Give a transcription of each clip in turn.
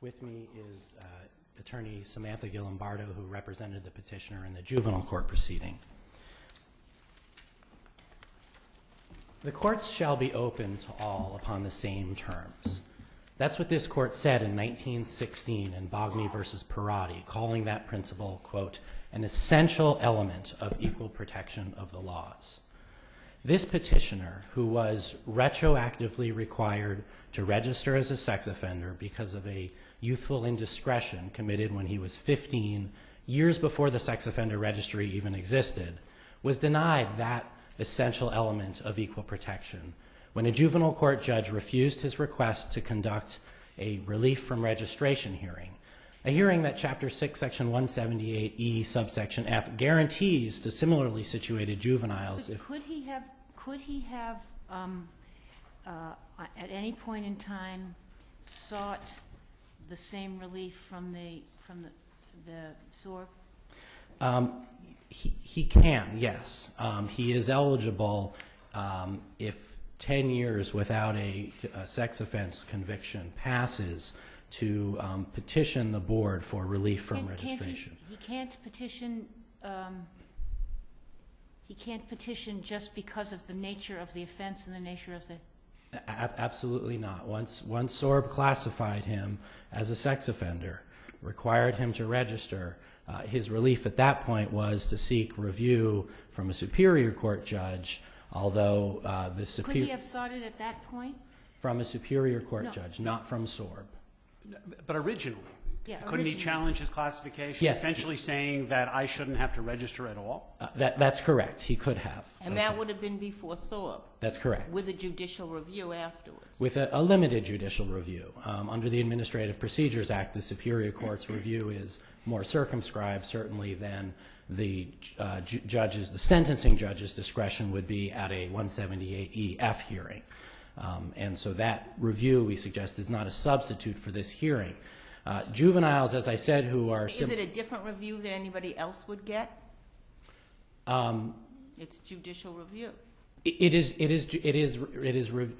With me is Attorney Samantha Gillimbardo, who represented the petitioner in the juvenile court proceeding. The courts shall be open to all upon the same terms. That's what this court said in 1916 in Bogny versus Perotti, calling that principle, quote, an essential element of equal protection of the laws. This petitioner, who was retroactively required to register as a sex offender because of a youthful indiscretion committed when he was 15, years before the sex offender registry even existed, was denied that essential element of equal protection when a juvenile court judge refused his request to conduct a relief from registration hearing, a hearing that Chapter 6, Section 178E, subsection F, guarantees to similarly situated juveniles. Could he have at any point in time sought the same relief from the SORB? He can, yes. He is eligible if 10 years without a sex offense conviction passes to petition the board for relief from registration. He can't petition. He can't petition just because of the nature of the offense and the nature of the. Absolutely not. Once SORB classified him as a sex offender, required him to register, his relief at that point was to seek review from a superior court judge, although the superior... Could he have sought it at that point? From a superior court judge, not from SORB. But originally, couldn't originally. he challenge his classification, Yes. essentially saying that I shouldn't have to register at all? That's correct. He could have. And that would have been before SORB? That's correct. With a judicial review afterwards? With a limited judicial review. Under the Administrative Procedures Act, the superior court's review is more circumscribed, certainly, than the the sentencing judge's discretion would be at a 178EF hearing. And so that review, we suggest, is not a substitute for this hearing. Juveniles, as I said, who are... Is it a different review than anybody else would get? It's judicial review. It is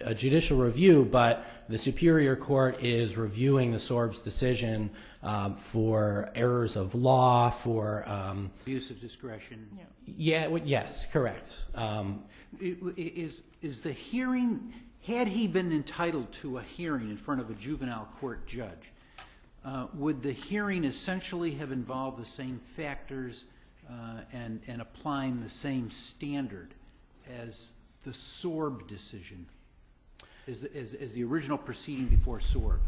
a judicial review, but the superior court is reviewing the SORB's decision for errors of law, for abuse of discretion. Yes, correct. Is the hearing, had he been entitled to a hearing in front of a juvenile court judge, would the hearing essentially have involved the same factors and applying the same standard as the SORB decision, as the original proceeding before SORB?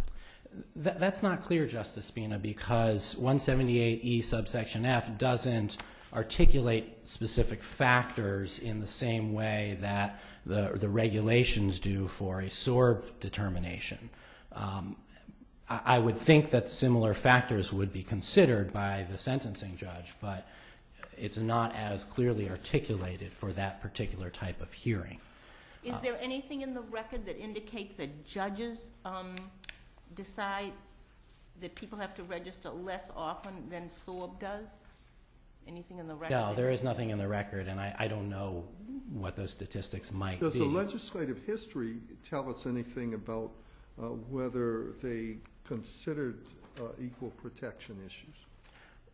That's not clear, Justice Spina, because 178E subsection F doesn't articulate specific factors in the same way that the regulations do for a SORB determination. I would think that similar factors would be considered by the sentencing judge, but it's not as clearly articulated for that particular type of hearing. Is there anything in the record that indicates that judges decide that people have to register less often than SORB does? Anything in the record? No, there is nothing in the record, and I don't know what those statistics might be. Does the legislative history tell us anything about whether they considered equal protection issues?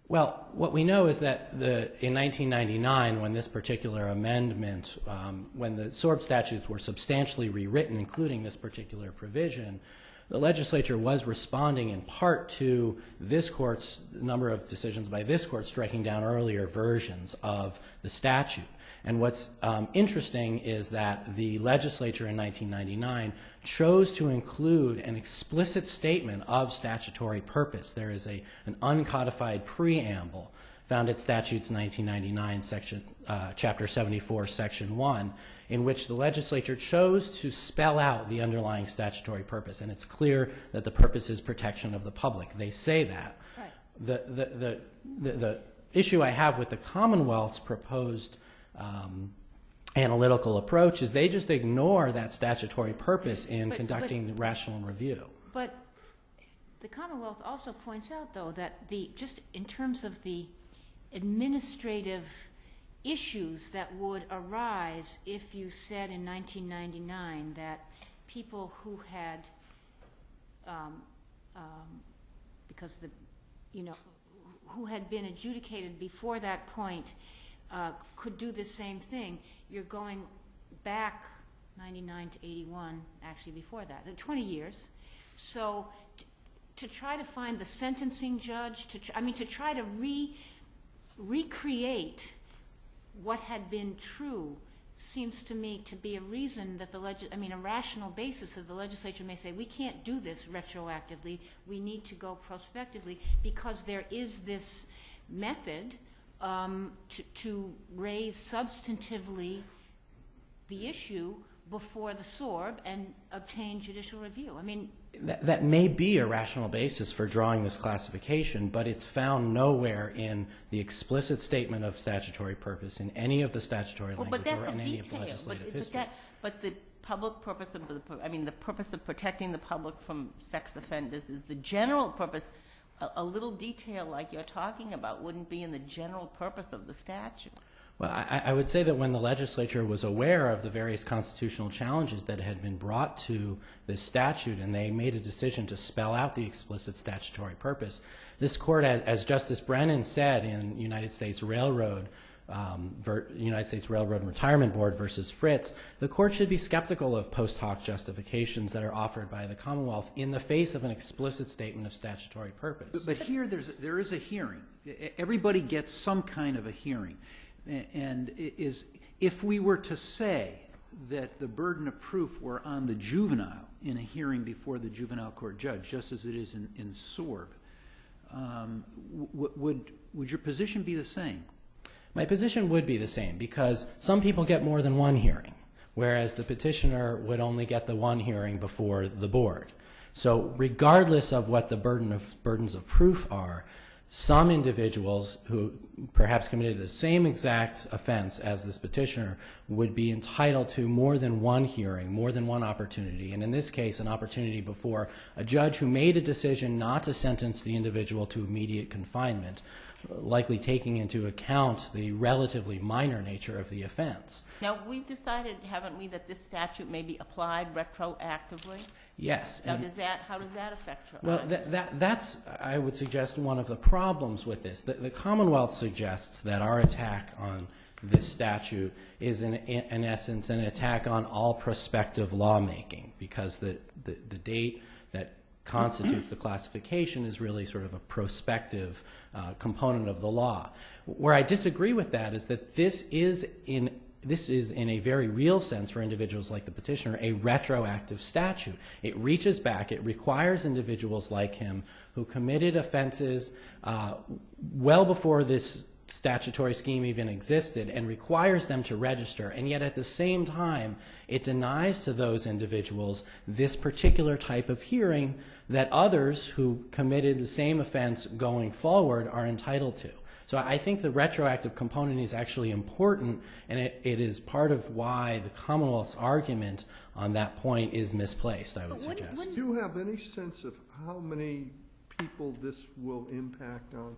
Well, what we know is that in 1999, when this particular amendment, when the SORB statutes were substantially rewritten, including this particular provision, the legislature was responding in part to this court's number of decisions by this court striking down earlier versions of the statute. And what's interesting is that the legislature in 1999 chose to include an explicit statement of statutory purpose. There is an uncodified preamble found at Statutes 1999, Chapter 74, Section 1, in which the legislature chose to spell out the underlying statutory purpose. And it's clear that the purpose is protection of the public. They say that. Right. The issue I have with the Commonwealth's proposed analytical approach is they just ignore that statutory purpose in conducting the rational review. But the Commonwealth also points out, though, that just in terms of the administrative issues that would arise if you said in 1999 that people who had because who had been adjudicated before that point could do the same thing. You're going back 99 to 81, actually before that, 20 years. So to try to find the sentencing judge, to try to recreate what had been true seems to me to be a reason that a rational basis that the legislature may say, we can't do this retroactively, we need to go prospectively, because there is this method to raise substantively the issue before the SORB and obtain judicial review. That may be a rational basis for drawing this classification, but it's found nowhere in the explicit statement of statutory purpose in any of the statutory language or in any of the legislative history. But the public purpose of the purpose of protecting the public from sex offenders is the general purpose. A little detail like you're talking about wouldn't be in the general purpose of the statute. Well, I would say that when the legislature was aware of the various constitutional challenges that had been brought to this statute and they made a decision to spell out the explicit statutory purpose, this court, as Justice Brennan said in United States Railroad Retirement Board versus Fritz, the court should be skeptical of post hoc justifications that are offered by the Commonwealth in the face of an explicit statement of statutory purpose. But here there is a hearing. Everybody gets some kind of a hearing. And if we were to say that the burden of proof were on the juvenile in a hearing before the juvenile court judge, just as it is in SORB, would your position be the same? My position would be the same because some people get more than one hearing, whereas the petitioner would only get the one hearing before the board. So regardless of what the burdens of proof are, some individuals who perhaps committed the same exact offense as this petitioner would be entitled to more than one hearing, more than one opportunity, and in this case an opportunity before a judge who made a decision not to sentence the individual to immediate confinement, likely taking into account the relatively minor nature of the offense. Now, we've decided, haven't we, that this statute may be applied retroactively? Yes. Now, how does that affect your Well, that's, I would suggest, one of the problems with this. The Commonwealth suggests that our attack on this statute is, in essence, an attack on all prospective lawmaking, because the date that constitutes the classification is really sort of a prospective component of the law. Where I disagree with that is that this is in a very real sense for individuals like the petitioner a retroactive statute. It reaches back. It requires individuals like him who committed offenses well before this statutory scheme even existed and requires them to register, and yet at the same time it denies to those individuals this particular type of hearing that others who committed the same offense going forward are entitled to. So I think the retroactive component is actually important, and it is part of why the Commonwealth's argument on that point is misplaced, I would suggest. Do you have any sense of how many people this will impact on?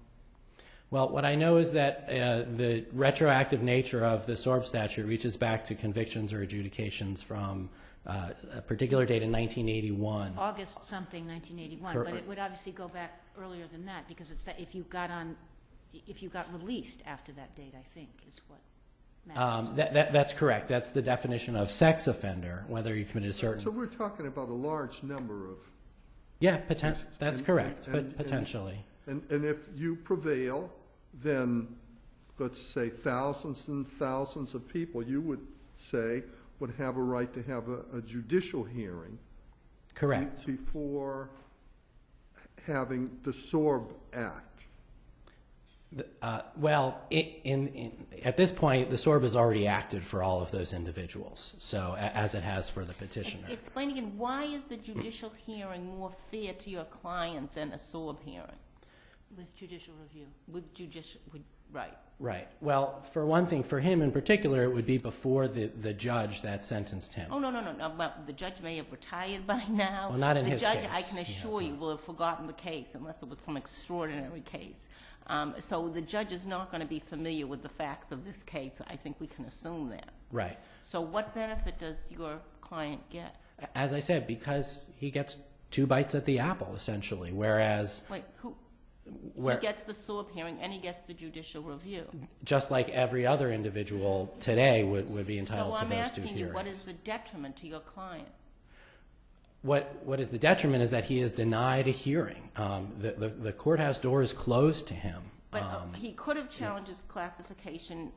Well, what I know is that the retroactive nature of the SORB statute reaches back to convictions or adjudications from a particular date in 1981. It's August something, 1981, but it would obviously go back earlier than that, because it's that if you got released after that date, I think, is what matters. That's correct. That's the definition of sex offender, whether you committed a certain... So we're talking about a large number of... Yeah, that's correct, but potentially. And if you prevail, then let's say thousands and thousands of people, you would say, would have a right to have a judicial hearing. Correct. Before having the SORB Act. Well, at this point, the SORB has already acted for all of those individuals, so as it has for the petitioner. Explain again, why is the judicial hearing more fair to your client than a SORB hearing? With judicial review. Right. Right. Well, for one thing, for him in particular, it would be before the judge that sentenced him. Oh, no. Well, the judge may have retired by now. Well, not in his case. The judge, I can assure you, will have forgotten the case unless it was some extraordinary case. So the judge is not going to be familiar with the facts of this case. I think we can assume that. Right. So what benefit does your client get? As I said, because he gets two bites at the apple, essentially, whereas Wait, he where, gets the SORB hearing and he gets the judicial review. just like every other individual today would be entitled So to I'm those two asking you, hearings. what is the detriment to your client? What is the detriment is that he is denied a hearing. The courthouse door is closed to him. But he could have challenged his classification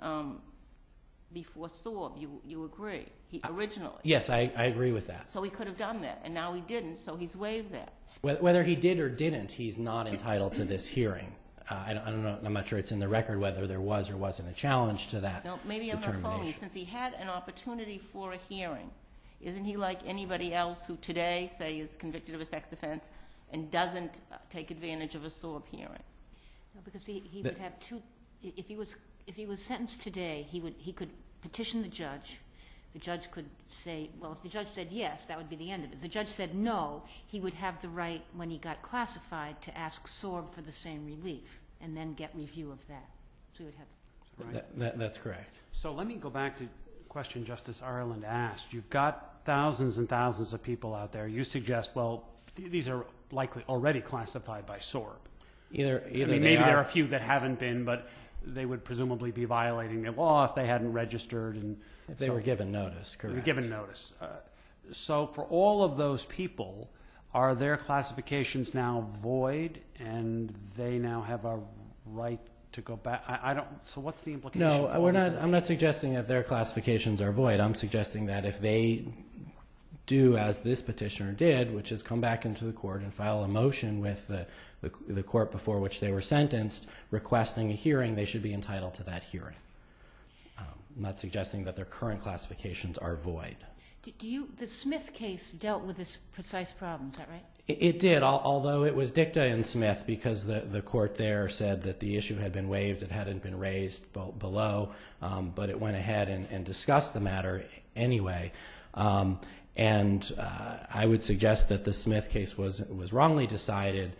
before SORB, you agree, originally. Yes, I agree with that. So he could have done that, and now he didn't, so he's waived that. Whether he did or didn't, he's not entitled to this hearing. I don't know. I'm not sure it's in the record whether there was or wasn't a challenge to that No, maybe I'm not following you. determination. Since he had an opportunity for a hearing, isn't he like anybody else who today, say, is convicted of a sex offense and doesn't take advantage of a SORB hearing? No, because he would have two, if he was sentenced today, he could petition the judge. The judge could say, well, if the judge said yes, that would be the end of it. If the judge said no, he would have the right, when he got classified, to ask SORB for the same relief and then get review of that. So he would have. Right. That's correct. So let me go back to a question Justice Ireland asked. You've got thousands and thousands of people out there. You suggest, well, these are likely already classified by SORB. Either I mean, they maybe there are are a few that haven't been, but they would presumably be violating the law if they hadn't registered. And if they were given notice, correct. They were given notice. So for all of those people, are their classifications now void and they now have a right to go back? I don't. So what's the implication? No, for all we're these- not. I'm not suggesting that their classifications are void. I'm suggesting that if they do as this petitioner did, which is come back into the court and file a motion with the court before which they were sentenced, requesting a hearing, they should be entitled to that hearing. I'm not suggesting that their current classifications are void. The Smith case dealt with this precise problem, is that right? It did, although it was dicta in Smith because the court there said that the issue had been waived, it hadn't been raised below, but it went ahead and discussed the matter anyway. And I would suggest that the Smith case was wrongly decided,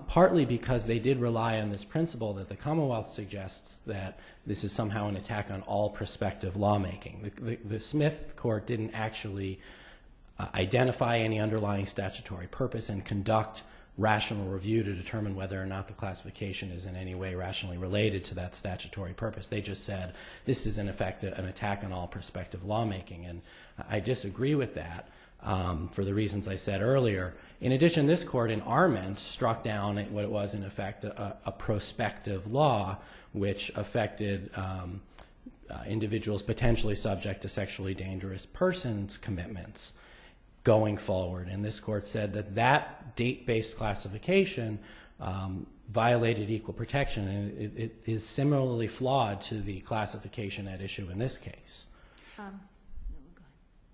partly because they did rely on this principle that the Commonwealth suggests that this is somehow an attack on all prospective lawmaking. The Smith court didn't actually identify any underlying statutory purpose and conduct rational review to determine whether or not the classification is in any way rationally related to that statutory purpose. They just said this is in effect an attack on all prospective lawmaking, and I disagree with that for the reasons I said earlier. In addition, this court in Arment struck down what it was in effect a prospective law which affected individuals potentially subject to sexually dangerous persons commitments going forward. And this court said that date-based classification violated equal protection, and it is similarly flawed to the classification at issue in this case.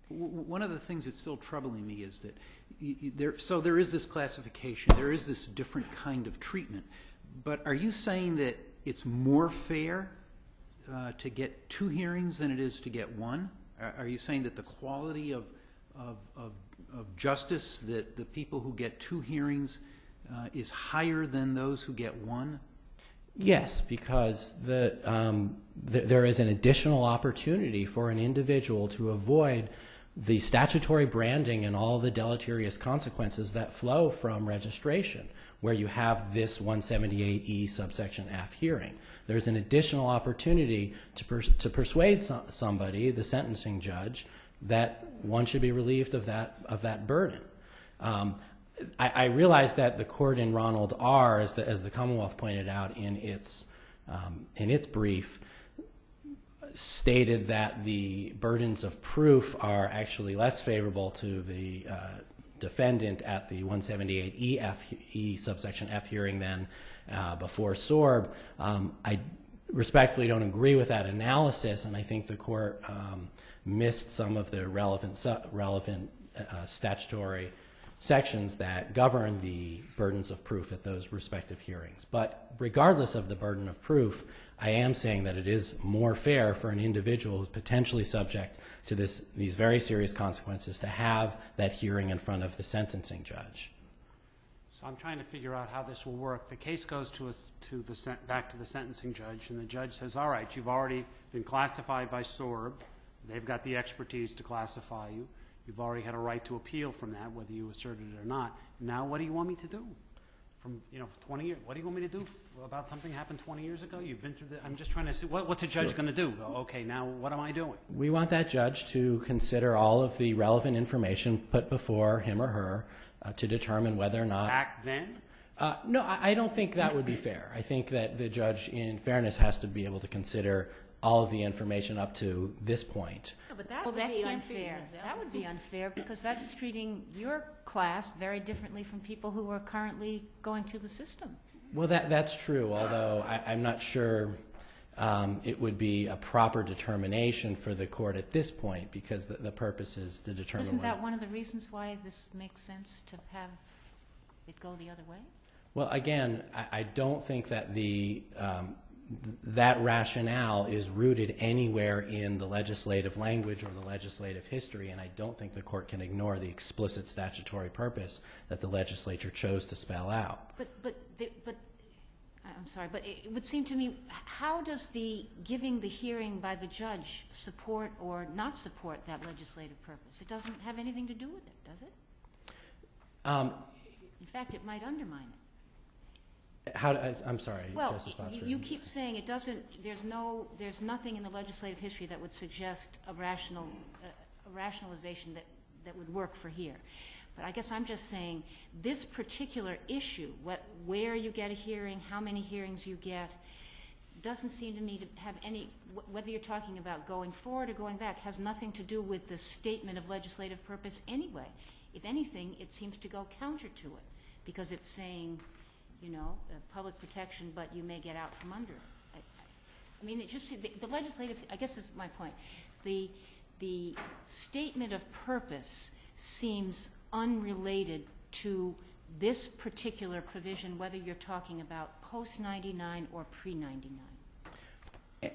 One of the things that's still troubling me is that there is this classification, there is this different kind of treatment, but are you saying that it's more fair to get 2 hearings than it is to get 1? Are you saying that the quality of justice, that the people who get 2 hearings is higher than those who get 1? Yes, because there is an additional opportunity for an individual to avoid the statutory branding and all the deleterious consequences that flow from registration, where you have this 178E subsection F hearing. There's an additional opportunity to persuade somebody, the sentencing judge, that one should be relieved of that burden. I realize that the court in Ronald R., as the Commonwealth pointed out in its brief, stated that the burdens of proof are actually less favorable to the defendant at the 178E subsection F hearing than before SORB. I respectfully don't agree with that analysis, and I think the court missed some of the relevant statutory sections that govern the burdens of proof at those respective hearings. But regardless of the burden of proof, I am saying that it is more fair for an individual who's potentially subject to these very serious consequences to have that hearing in front of the sentencing judge. So I'm trying to figure out how this will work. The case goes back to the sentencing judge, and the judge says, all right, you've already been classified by SORB. They've got the expertise to classify you. You've already had a right to appeal from that, whether you asserted it or not. Now, what do you want me to do? From, 20 years, what do you want me to do about something happened 20 years ago? You've been through I'm just trying to see, what's a judge going to do? Okay, now what am I doing? We want that judge to consider all of the relevant information put before him or her to determine whether or not... Back then? No, I don't think that would be fair. I think that the judge, in fairness, has to be able to consider all of the information up to this point. No, but that Well, would that be can't be. unfair. That would be unfair because that's treating your class very differently from people who are currently going through the system. Well, that's true, although I'm not sure it would be a proper determination for the court at this point because the purpose is to determine... Isn't that one of the reasons why this makes sense to have it go the other way? Well, again, I don't think that that rationale is rooted anywhere in the legislative language or the legislative history, and I don't think the court can ignore the explicit statutory purpose that the legislature chose to spell out. But I'm sorry, but it would seem to me, how does the giving the hearing by the judge support or not support that legislative purpose? It doesn't have anything to do with it, does it? In fact, it might undermine it. I'm sorry, Well, Justice Botsford. you keep saying it doesn't. There's nothing in the legislative history that would suggest a rationalization that would work for here. But I guess I'm just saying this particular issue, where you get a hearing, how many hearings you get, doesn't seem to me to have any. Whether you're talking about going forward or going back, has nothing to do with the statement of legislative purpose anyway. If anything, it seems to go counter to it because it's saying, public protection, but you may get out from under it. I mean, it just the legislative. I guess this is my point. The statement of purpose seems unrelated to this particular provision, whether you're talking about post-99 or pre-99.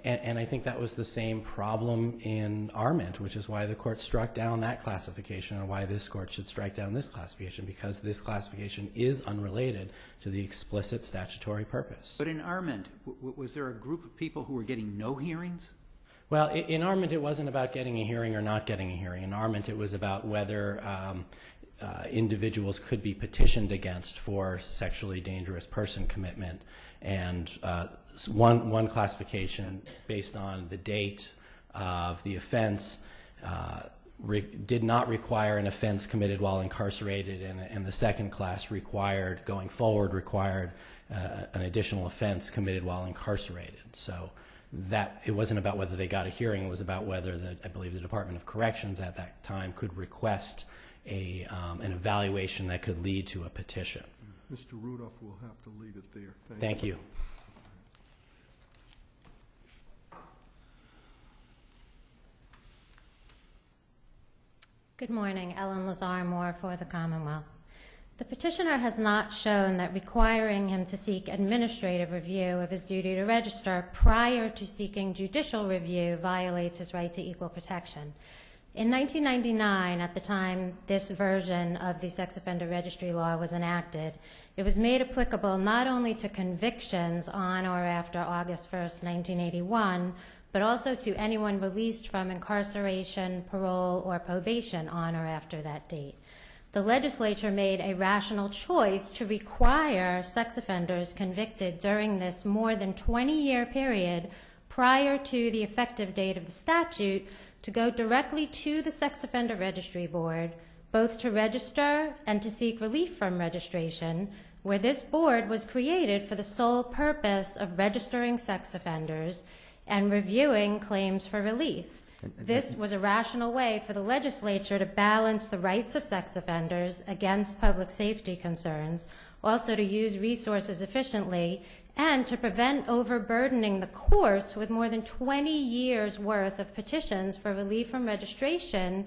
And I think that was the same problem in Arment, which is why the court struck down that classification and why this court should strike down this classification, because this classification is unrelated to the explicit statutory purpose. But in Arment, was there a group of people who were getting no hearings? Well, in Arment, it wasn't about getting a hearing or not getting a hearing. In Arment, it was about whether individuals could be petitioned against for sexually dangerous person commitment. And one classification based on the date of the offense did not require an offense committed while incarcerated, and the second class going forward required an additional offense committed while incarcerated. So that it wasn't about whether they got a hearing, it was about whether I believe the Department of Corrections at that time could request an evaluation that could lead to a petition. Mr. Rudolph will have to leave it there. Thank you. Good morning. Ellen Lazar-Moore for the Commonwealth. The petitioner has not shown that requiring him to seek administrative review of his duty to register prior to seeking judicial review violates his right to equal protection. In 1999, at the time this version of the sex offender registry law was enacted, it was made applicable not only to convictions on or after August 1st, 1981, but also to anyone released from incarceration, parole, or probation on or after that date. The legislature made a rational choice to require sex offenders convicted during this more than 20-year period prior to the effective date of the statute to go directly to the Sex Offender Registry Board, both to register and to seek relief from registration, where this board was created for the sole purpose of registering sex offenders and reviewing claims for relief. This was a rational way for the legislature to balance the rights of sex offenders against public safety concerns, also to use resources efficiently, and to prevent overburdening the courts with more than 20 years' worth of petitions for relief from registration,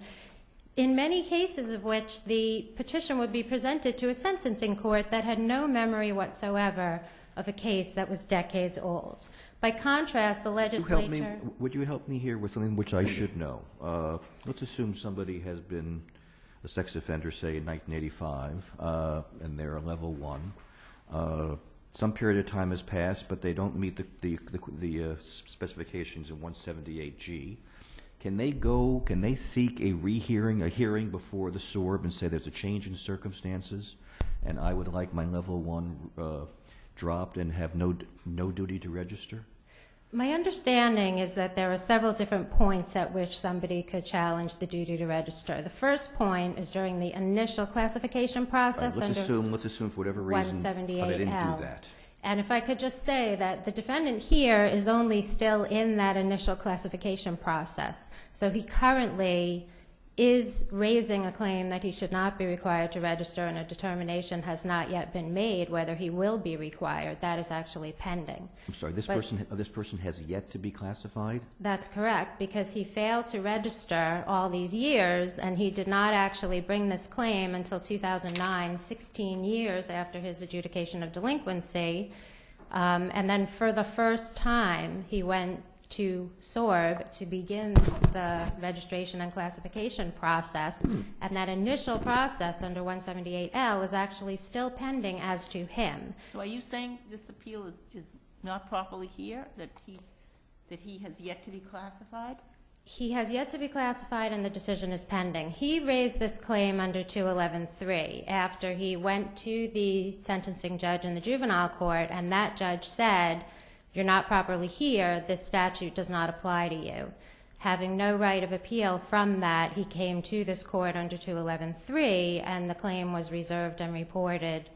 in many cases of which the petition would be presented to a sentencing court that had no memory whatsoever of a case that was decades old. By contrast, the legislature... Would you help me here with something which I should know? Let's assume somebody has been a sex offender, say, in 1985, and they're a level 1. Some period of time has passed, but they don't meet the specifications in 178G. can they seek a hearing before the SORB and say there's a change in circumstances, and I would like my level 1 dropped and have no duty to register? My understanding is that there are several different points at which somebody could challenge the duty to register. The first point is during the initial classification process Let's assume for whatever reason they didn't do that. And if I could just say that the defendant here is only still in that initial classification process. So he currently is raising a claim that he should not be required to register, and a determination has not yet been made whether he will be required. That is actually pending. I'm sorry, this person has yet to be classified? That's correct, because he failed to register all these years, and he did not actually bring this claim until 2009, 16 years after his adjudication of delinquency. And then for the first time, he went to SORB to begin the registration and classification process, and that initial process under 178L is actually still pending as to him. So are you saying this appeal is not properly here, that he has yet to be classified? He has yet to be classified, and the decision is pending. He raised this claim under 211.3 after he went to the sentencing judge in the juvenile court, and that judge said, "You're not properly here, this statute does not apply to you." Having no right of appeal from that, he came to this court under 211.3, and the claim was reserved and reported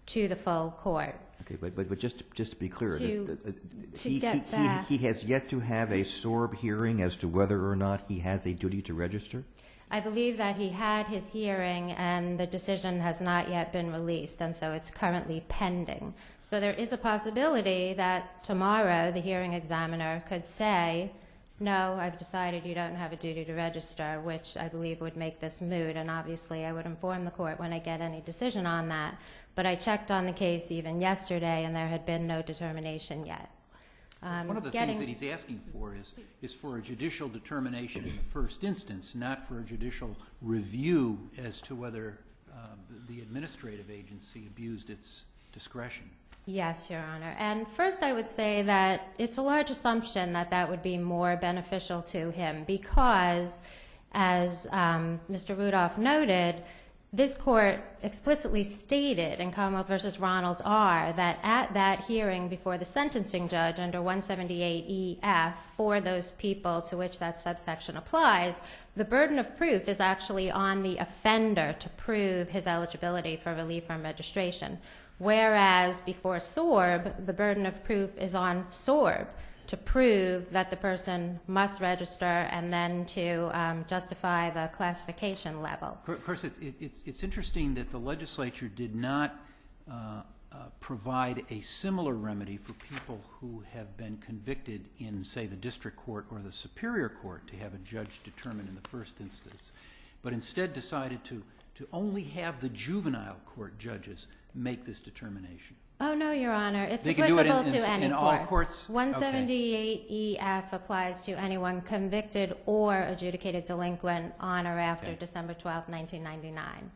to the full court. Okay, but just to be clear, He has yet to have a SORB hearing as to whether or not he has a duty to register? I believe that he had his hearing, and the decision has not yet been released, and so it's currently pending. So there is a possibility that tomorrow the hearing examiner could say, "No, I've decided you don't have a duty to register," which I believe would make this moot, and obviously I would inform the court when I get any decision on that. But I checked on the case even yesterday, and there had been no determination yet. One of the things that he's asking for is for a judicial determination in the first instance, not for a judicial review as to whether the administrative agency abused its discretion. Yes, Your Honor. And first I would say that it's a large assumption that that would be more beneficial to him because, as Mr. Rudolph noted, this court explicitly stated in Commonwealth v. Ronald R. that at that hearing before the sentencing judge under 178EF for those people to which that subsection applies, the burden of proof is actually on the offender to prove his eligibility for relief from registration, whereas before SORB, the burden of proof is on SORB to prove that the person must register and then to justify the classification level. Of course, it's interesting that the legislature did not provide a similar remedy for people who have been convicted in, say, the district court or the superior court to have a judge determine in the first instance, but instead decided to only have the juvenile court judges make this determination. Oh, no, Your Honor. It's They can do it applicable to any in all courts? 178EF applies to anyone convicted or adjudicated delinquent on or after December 12, 1999.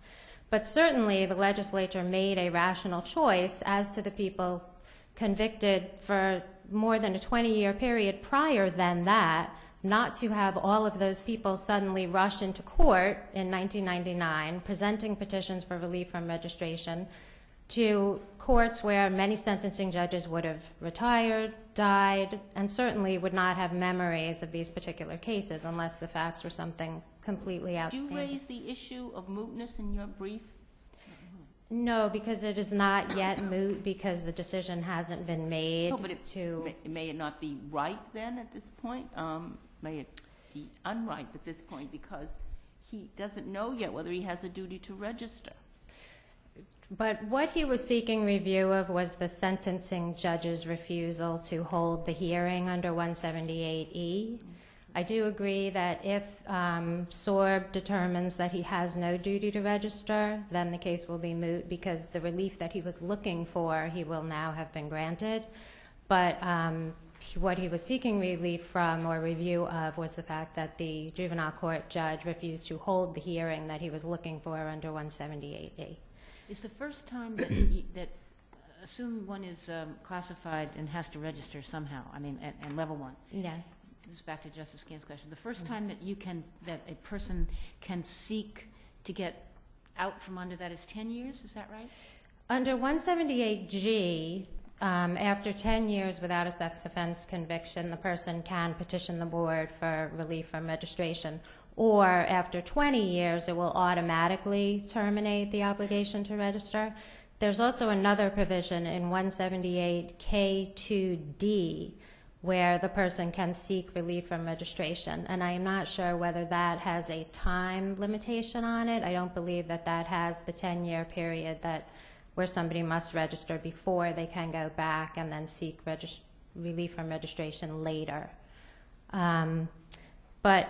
But certainly the legislature made a rational choice as to the people convicted for more than a 20-year period prior than that, not to have all of those people suddenly rush into court in 1999 presenting petitions for relief from registration to courts where many sentencing judges would have retired, died, and certainly would not have memories of these particular cases unless the facts were something completely outstanding. Do you raise the issue of mootness in your brief? No, because it is not yet moot because the decision hasn't been made. No, but may it not be right then at this point? May it be unright at this point because he doesn't know yet whether he has a duty to register? But what he was seeking review of was the sentencing judge's refusal to hold the hearing under 178E. I do agree that if SORB determines that he has no duty to register, then the case will be moot because the relief that he was looking for, he will now have been granted. But what he was seeking relief from or review of was the fact that the juvenile court judge refused to hold the hearing that he was looking for under 178E. Is the first time that assume one is classified and has to register somehow, I mean, at level 1. Yes. this back to Justice Kane's question. The first time that a person can seek to get out from under that is 10 years, is that right? Under 178G, after 10 years without a sex offense conviction, the person can petition the board for relief from registration. Or after 20 years, it will automatically terminate the obligation to register. There's also another provision in 178K2D where the person can seek relief from registration. And I am not sure whether that has a time limitation on it. I don't believe that that has the 10-year period where somebody must register before they can go back and then seek relief from registration later. But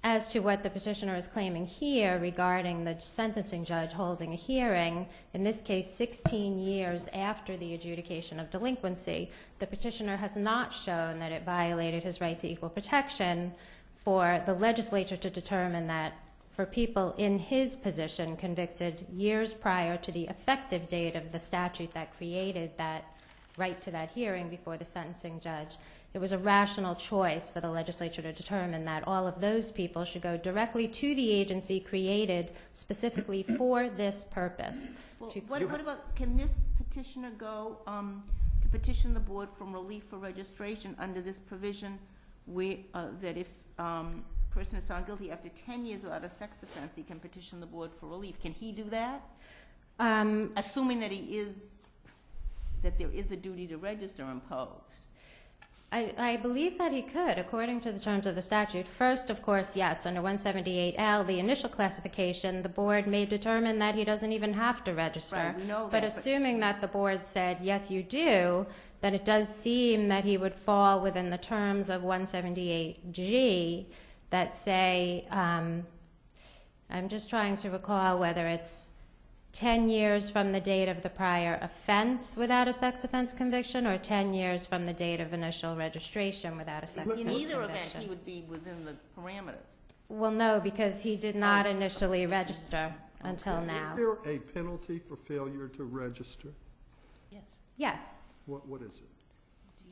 as to what the petitioner is claiming here regarding the sentencing judge holding a hearing, in this case 16 years after the adjudication of delinquency, the petitioner has not shown that it violated his right to equal protection for the legislature to determine that for people in his position convicted years prior to the effective date of the statute that created that right to that hearing before the sentencing judge, it was a rational choice for the legislature to determine that all of those people should go directly to the agency created specifically for this purpose. Well, what about, can this petitioner go to petition the board from relief for registration under this provision where, that if person is found guilty after 10 years without a sex offense, he can petition the board for relief? Can he do that? Assuming that that there is a duty to register imposed. I believe that he could, according to the terms of the statute. First, of course, yes, under 178L, the initial classification, the board may determine that he doesn't even have to register. Right, we know but that, assuming that the board said, yes, you do, then it does seem that he would fall within the terms of 178G that say, I'm just trying to recall whether it's 10 years from the date of the prior offense without a sex offense conviction or 10 years from the date of initial registration without a sex offense In conviction. either event, he would be within the parameters. Well, no, because he did not initially register until now. Is there a penalty for failure to register? Yes. Yes. What is it?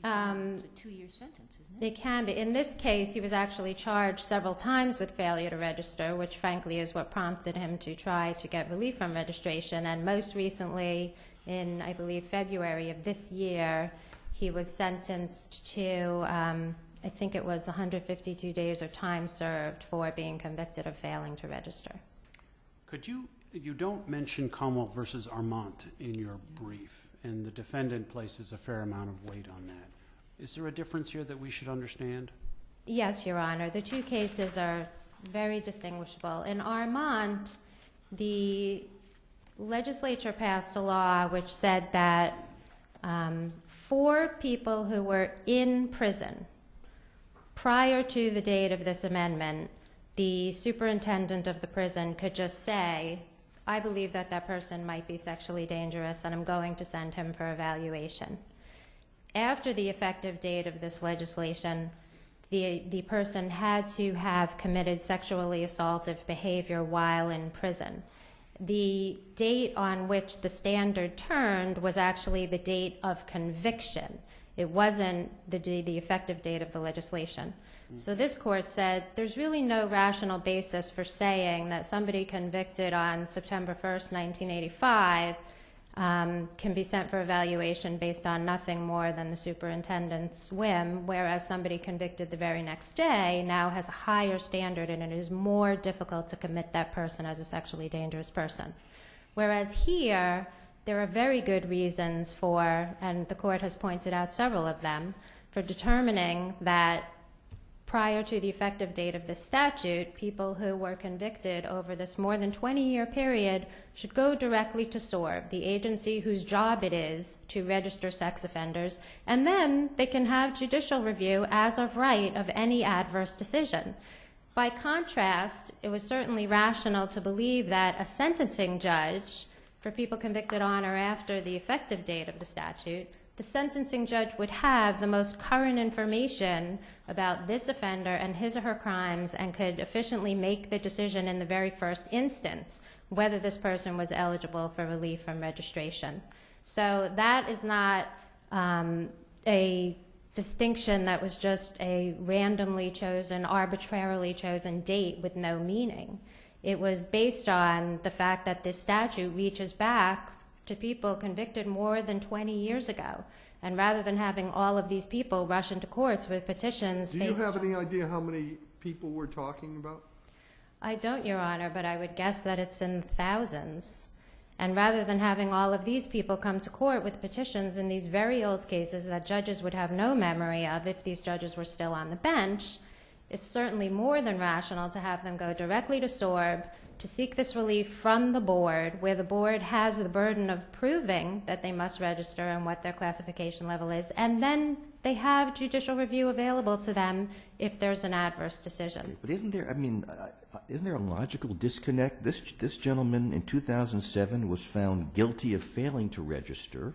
It's a 2-year sentence, isn't it? It can be. In this case, he was actually charged several times with failure to register, which frankly is what prompted him to try to get relief from registration. And most recently, in, I believe, February of this year, he was sentenced to, I think it was 152 days or time served for being convicted of failing to register. Could you don't mention Commonwealth versus Armand in your brief, and the defendant places a fair amount of weight on that. Is there a difference here that we should understand? Yes, Your Honor. The two cases are very distinguishable. In Armand, the legislature passed a law which said that for people who were in prison prior to the date of this amendment, the superintendent of the prison could just say, I believe that that person might be sexually dangerous and I'm going to send him for evaluation. After the effective date of this legislation, the person had to have committed sexually assaultive behavior while in prison. The date on which the standard turned was actually the date of conviction. It wasn't the effective date of the legislation. So this court said there's really no rational basis for saying that somebody convicted on September 1st, 1985 can be sent for evaluation based on nothing more than the superintendent's whim, whereas somebody convicted the very next day now has a higher standard and it is more difficult to commit that person as a sexually dangerous person. Whereas here, there are very good reasons for, and the court has pointed out several of them, for determining that prior to the effective date of this statute, people who were convicted over this more than 20-year period should go directly to SORB, the agency whose job it is to register sex offenders, and then they can have judicial review as of right of any adverse decision. By contrast, it was certainly rational to believe that a sentencing judge, for people convicted on or after the effective date of the statute, the sentencing judge would have the most current information about this offender and his or her crimes and could efficiently make the decision in the very first instance whether this person was eligible for relief from registration. So that is not a distinction that was just a randomly chosen, arbitrarily chosen date with no meaning. It was based on the fact that this statute reaches back to people convicted more than 20 years ago. And rather than having all of these people rush into courts with petitions Do based you have on... any idea how many people we're talking about? I don't, Your Honor, but I would guess that it's in thousands. And rather than having all of these people come to court with petitions in these very old cases that judges would have no memory of if these judges were still on the bench, it's certainly more than rational to have them go directly to SORB to seek this relief from the board, where the board has the burden of proving that they must register and what their classification level is, and then they have judicial review available to them if there's an adverse decision. But isn't there, isn't there a logical disconnect? This gentleman in 2007 was found guilty of failing to register.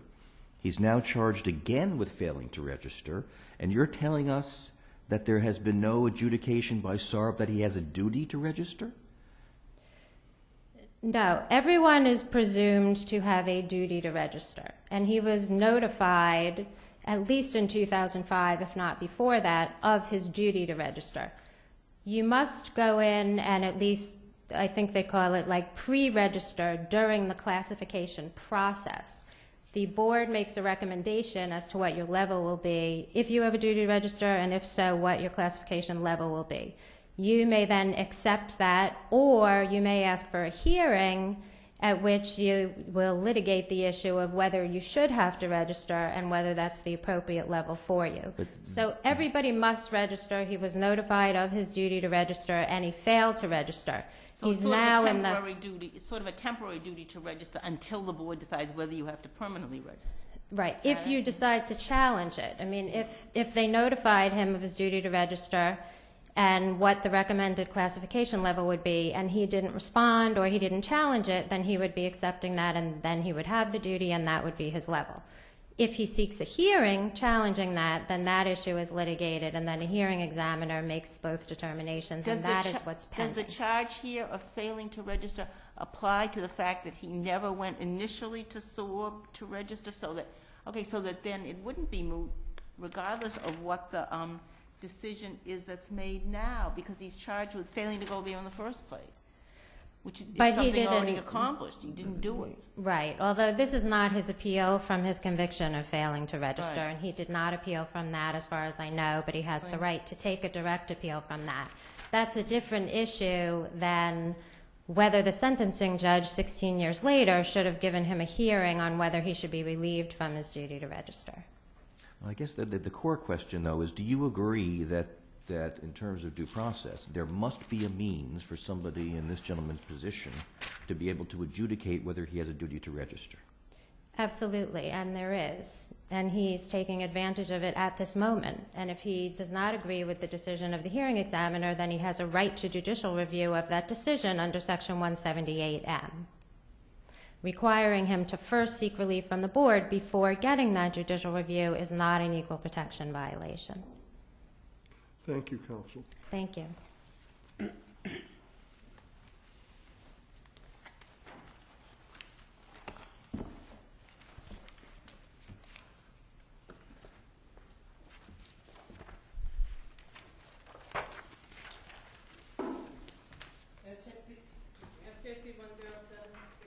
He's now charged again with failing to register, and you're telling us that there has been no adjudication by SARB that he has a duty to register? No, everyone is presumed to have a duty to register, and he was notified, at least in 2005, if not before that, of his duty to register. You must go in and at least, I think they call it like pre-register during the classification process. The board makes a recommendation as to what your level will be, if you have a duty to register, and if so, what your classification level will be. You may then accept that, or you may ask for a hearing at which you will litigate the issue of whether you should have to register and whether that's the appropriate level for you. So everybody must register. He was notified of his duty to register, and he failed to register. So He's it's sort now of a in the temporary duty. It's sort of a temporary duty to register until the board decides whether you have to permanently register. right. If you decide to challenge it, I mean, if they notified him of his duty to register and what the recommended classification level would be, and he didn't respond or he didn't challenge it, then he would be accepting that, and then he would have the duty, and that would be his level. If he seeks a hearing challenging that, then that issue is litigated, and then a hearing examiner makes both determinations, and that is what's pending. Does the charge here of failing to register apply to the fact that he never went initially to SORB to register, so that then it wouldn't be moot regardless of what the decision is that's made now, because he's charged with failing to go there in the first place, which is something already accomplished. He didn't do it. Right, although this is not his appeal from his conviction of failing to register, Right. and he did not appeal from that as far as I know, but he has the right to take a direct appeal from that. That's a different issue than whether the sentencing judge 16 years later should have given him a hearing on whether he should be relieved from his duty to register. I guess the core question, though, is do you agree that in terms of due process, there must be a means for somebody in this gentleman's position to be able to adjudicate whether he has a duty to register? Absolutely, and there is. And he's taking advantage of it at this moment. And if he does not agree with the decision of the hearing examiner, then he has a right to judicial review of that decision under Section 178M. Requiring him to first seek relief from the board before getting that judicial review is not an equal protection violation. Thank you, counsel. Thank you. SJC-10734.